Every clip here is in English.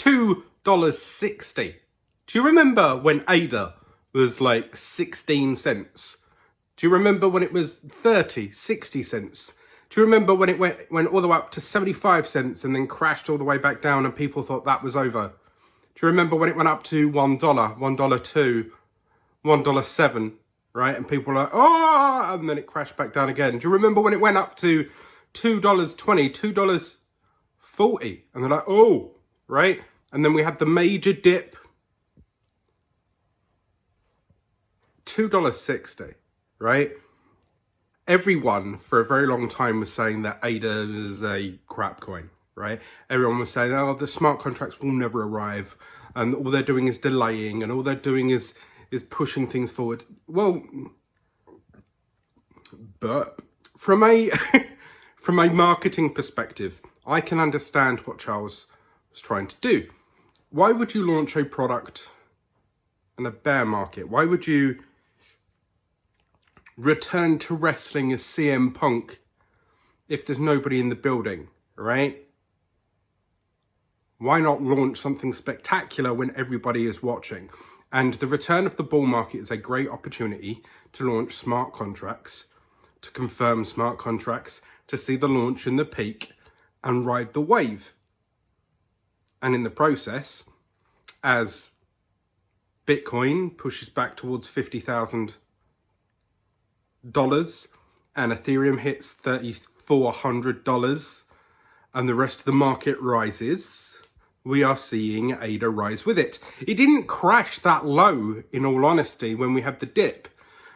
$2.60. Do you remember when ADA was like 16 cents? Do you remember when it was 30, 60 cents? Do you remember when it went all the way up to 75 cents and then crashed all the way back down and people thought that was over? Do you remember when it went up to $1, $1.02, $1.07, right? And people were like, oh, and then it crashed back down again. Do you remember when it went up to $2.20, $2.40? And they're like, oh, right? And then we had the major dip, $2.60, right? Everyone for a very long time was saying that ADA is a crap coin, right? Everyone was saying, oh, the smart contracts will never arrive, and all they're doing is delaying, and all they're doing is pushing things forward. Well, but from a from a marketing perspective, I can understand what Charles was trying to do. Why would you launch a product in a bear market? Why would you return to wrestling as CM Punk if there's nobody in the building, right? Why not launch something spectacular when everybody is watching? And the return of the bull market is a great opportunity to launch smart contracts, to confirm smart contracts, to see the launch in the peak and ride the wave. And in the process, as Bitcoin pushes back towards $50,000 and Ethereum hits $3,400 and the rest of the market rises, we are seeing ADA rise with it. It didn't crash that low, in all honesty, when we had the dip,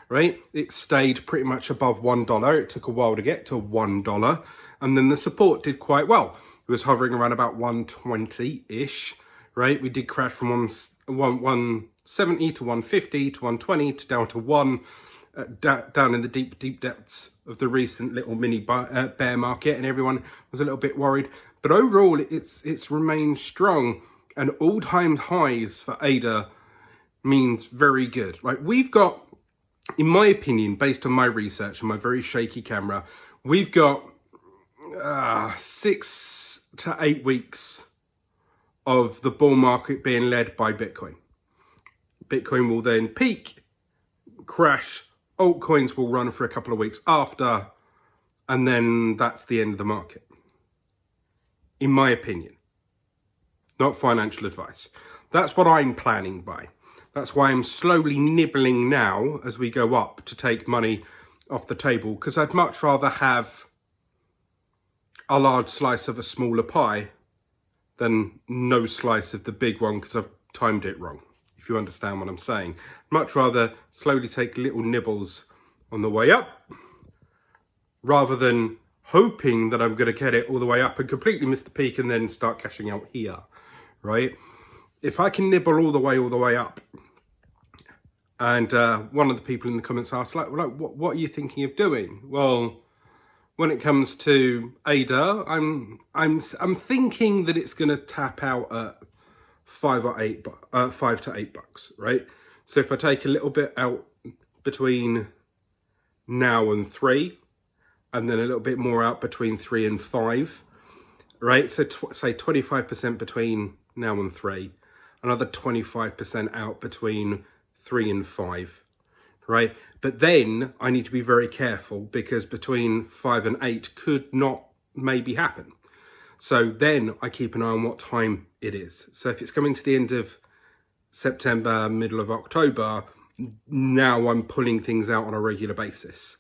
right? It stayed pretty much above $1. It took a while to get to $1, and then the support did quite well. It was hovering around about 120-ish, right? We did crash from 170 to 150 to 120 to down to 1, down in the deep depths of the recent little mini bear market, and everyone was a little bit worried. But overall, it's remained strong, and all-time highs for ADA means very good. Like, we've got, in my opinion, based on my research and my very shaky camera, we've got 6 to 8 weeks of the bull market being led by Bitcoin. Bitcoin will then peak, crash, altcoins will run for a couple of weeks after, and then that's the end of the market. In my opinion, not financial advice. That's what I'm planning by. That's why I'm slowly nibbling now as we go up to take money off the table, because I'd much rather have a large slice of a smaller pie than no slice of the big one, because I've timed it wrong, if you understand what I'm saying. Much rather slowly take little nibbles on the way up, rather than hoping that I'm going to get it all the way up and completely miss the peak and then start cashing out here, right? If I can nibble all the way up, and one of the people in the comments asked, like what are you thinking of doing? Well, when it comes to ADA, I'm thinking that it's going to tap out at $5 to $8, right? So if I take a little bit out between now and 3, and then a little bit more out between 3 and 5, right? So say 25% between now and 3, another 25% out between 3 and 5, right? But then I need to be very careful, because between 5 and 8 could not maybe happen. So then I keep an eye on what time it is. So if it's coming to the end of September, middle of October, now I'm pulling things out on a regular basis.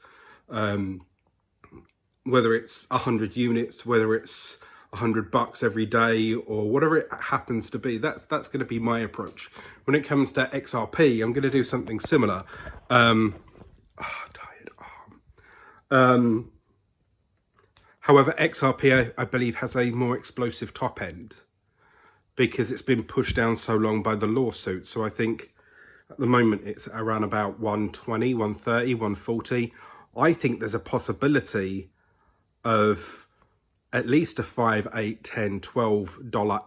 Whether it's 100 units, whether it's $100 every day, or whatever it happens to be, that's going to be my approach. When it comes to XRP, I'm going to do something similar. Tired arm. However, XRP, I believe, has a more explosive top end, because it's been pushed down so long by the lawsuit. So I think at the moment it's around about 120, 130, 140. I think there's a possibility of at least a $5, $8, $10, $12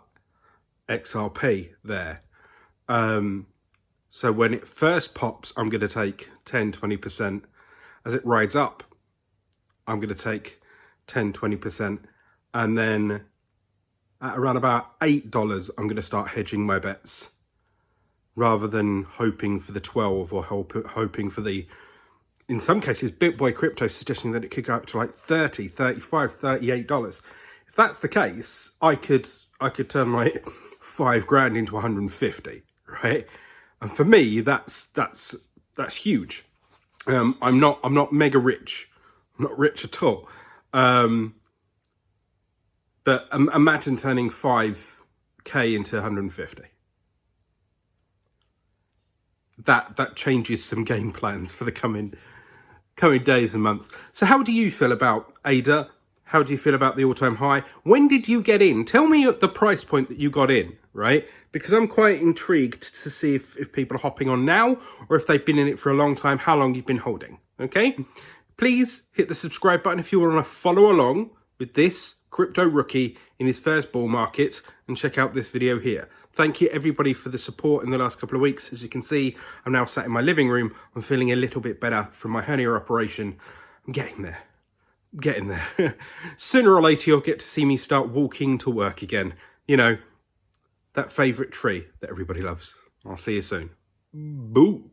XRP there. So when it first pops, I'm going to take 10, 20%. As it rides up, I'm going to take 10, 20%. And then at around about $8, I'm going to start hedging my bets rather than hoping for the 12 or hoping for the, in some cases, BitBoy Crypto suggesting that it could go up to like $30, $35, $38. If that's the case, I could turn my 5 grand into 150, right? And for me, that's huge. I'm not mega rich. I'm not rich at all. But imagine turning 5k into 150. That changes some game plans for the coming days and months. So how do you feel about ADA? How do you feel about the all-time high? When did you get in? Tell me at the price point that you got in, right? Because I'm quite intrigued to see if people are hopping on now or if they've been in it for a long time, how long you've been holding, okay? Please hit the subscribe button if you want to follow along with this crypto rookie in his first bull market, and check out this video here. Thank you everybody for the support in the last couple of weeks. As you can see, I'm now sat in my living room. I'm feeling a little bit better from my hernia operation. I'm getting there. Getting there. Sooner or later, you'll get to see me start walking to work again. You know, that favourite tree that everybody loves. I'll see you soon. Boo.